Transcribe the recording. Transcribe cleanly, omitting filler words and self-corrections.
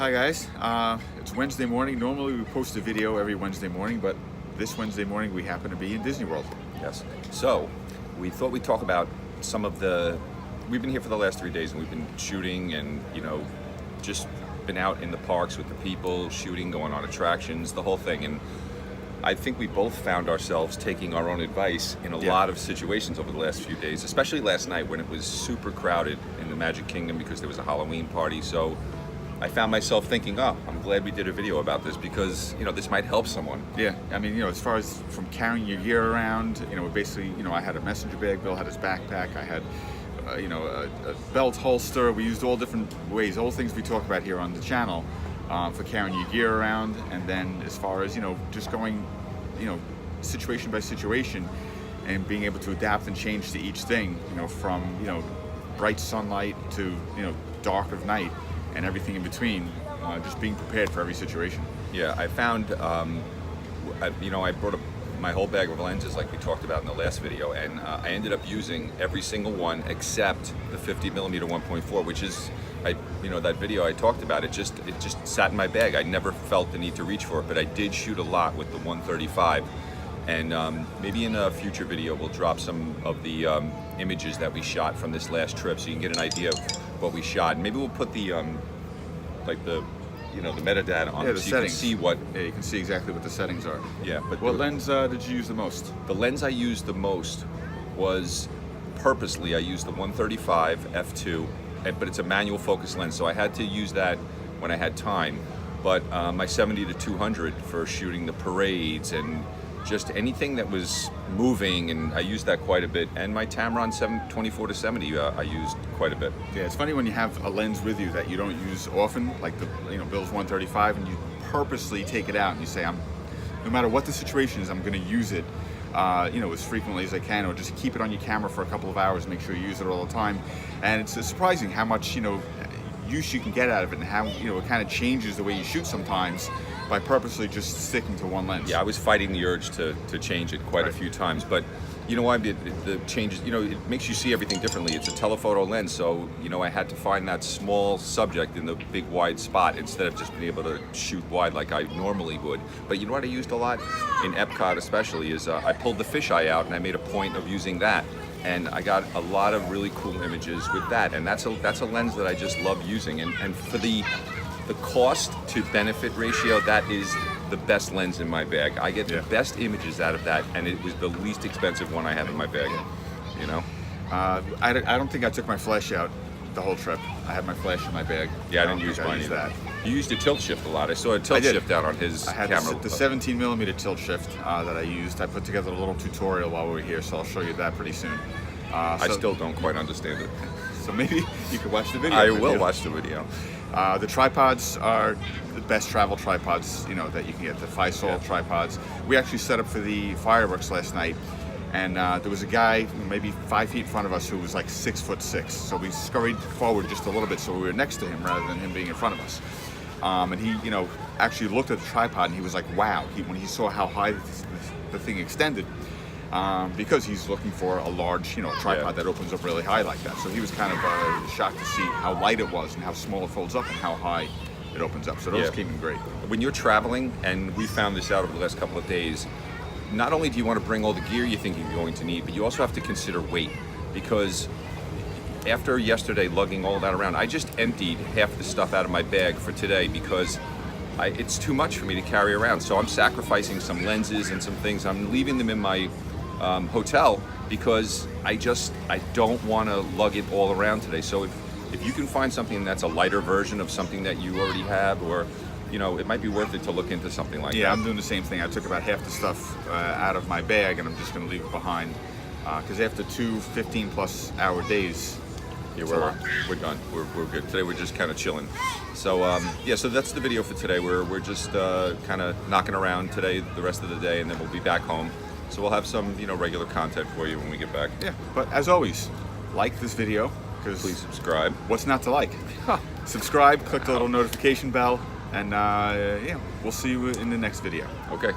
Hi guys, it's Wednesday morning. Normally we post a video every Wednesday morning, but this Wednesday morning we happen to be in Disney World. Yes. So we thought we'd talk about some of the. We've been here for the last 3 days, and we've been shooting, and just been out in the parks with the people, shooting, going on attractions, the whole thing. And I think we both found ourselves taking our own advice in a lot of situations over the last few days, especially last night when it was super crowded in the Magic Kingdom because there was a Halloween party. So I found myself thinking, oh, I'm glad we did a video about this because, this might help someone. Yeah, I mean, as far as from carrying your gear around, we basically, I had a messenger bag, Bill had his backpack, I had, a belt holster. We used all different ways, all things we talk about here on the channel for carrying your gear around. And then as far as, just going, situation by situation and being able to adapt and change to each thing, from, bright sunlight to, dark of night, and everything in between, just being prepared for every situation. Yeah, I found, I brought my whole bag of lenses like we talked about in the last video, and I ended up using every single one except the 50mm 1.4, which is, that video I talked about, it just sat in my bag. I never felt the need to reach for it, but I did shoot a lot with the 135. And maybe in a future video we'll drop some of the images that we shot from this last trip, so you can get an idea of what we shot. And maybe we'll put the the metadata on it, so you can see what. Yeah, you can see exactly what the settings are. Yeah, but what lens did you use the most? The lens I used the most was purposely I used the 135 f2, but it's a manual focus lens, so I had to use that when I had time. But my 70 to 200 for shooting the parades and just anything that was moving, and I used that quite a bit. And my Tamron 24 to 70 I used quite a bit. Yeah, it's funny when you have a lens with you that you don't use often, like the Bill's 135, and you purposely take it out and you say, no matter what the situation is, I'm going to use it as frequently as I can, or just keep it on your camera for a couple of hours, make sure you use it all the time. And it's surprising how much use you can get out of it, and how it kind of changes the way you shoot sometimes by purposely just sticking to one lens. Yeah, I was fighting the urge to change it quite a few times, but why the changes, it makes you see everything differently. It's a telephoto lens, so I had to find that small subject in the big wide spot instead of just being able to shoot wide like I normally would. But you know what I used a lot in Epcot especially is I pulled the fisheye out and I made a point of using that, and I got a lot of really cool images with that. And that's a lens that I just love using, and for the cost to benefit ratio, that is the best lens in my bag. I get the best images out of that, and it was the least expensive one I have in my bag. I don't think I took my flash out the whole trip. I had my flash in my bag. Yeah, I didn't use mine either. You used a tilt shift a lot. I saw a tilt shift out on his camera. I had the 17mm tilt shift that I used. I put together a little tutorial while we were here, so I'll show you that pretty soon. I still don't quite understand it. So maybe you could watch the video. I will watch the video. The tripods are the best travel tripods, that you can get, the Fisol tripods. We actually set up for the fireworks last night, and there was a guy maybe 5 feet in front of us who was like 6'6". So we scurried forward just a little bit so we were next to him rather than him being in front of us. And he, actually looked at the tripod and he was like, wow, when he saw how high the thing extended, because he's looking for a large, tripod that opens up really high like that. So he was kind of shocked to see how light it was and how small it folds up and how high it opens up. So those came in great. When you're traveling, and we found this out over the last couple of days, not only do you want to bring all the gear you think you're going to need, but you also have to consider weight, because after yesterday lugging all that around, I just emptied half the stuff out of my bag for today because it's too much for me to carry around. So I'm sacrificing some lenses and some things. I'm leaving them in my hotel because I don't want to lug it all around today. So if you can find something that's a lighter version of something that you already have, or it might be worth it to look into something like that. Yeah, I'm doing the same thing. I took about half the stuff out of my bag, and I'm just going to leave it behind because after 2 15+ hour days, we're done. We're good. Today we're just kind of chilling. So so that's the video for today. We're just kind of knocking around today, the rest of the day, and then we'll be back home. So we'll have some regular content for you when we get back. Yeah, but as always, like this video, because please subscribe. What's not to like? Subscribe, click the little notification bell, and we'll see you in the next video. Okay.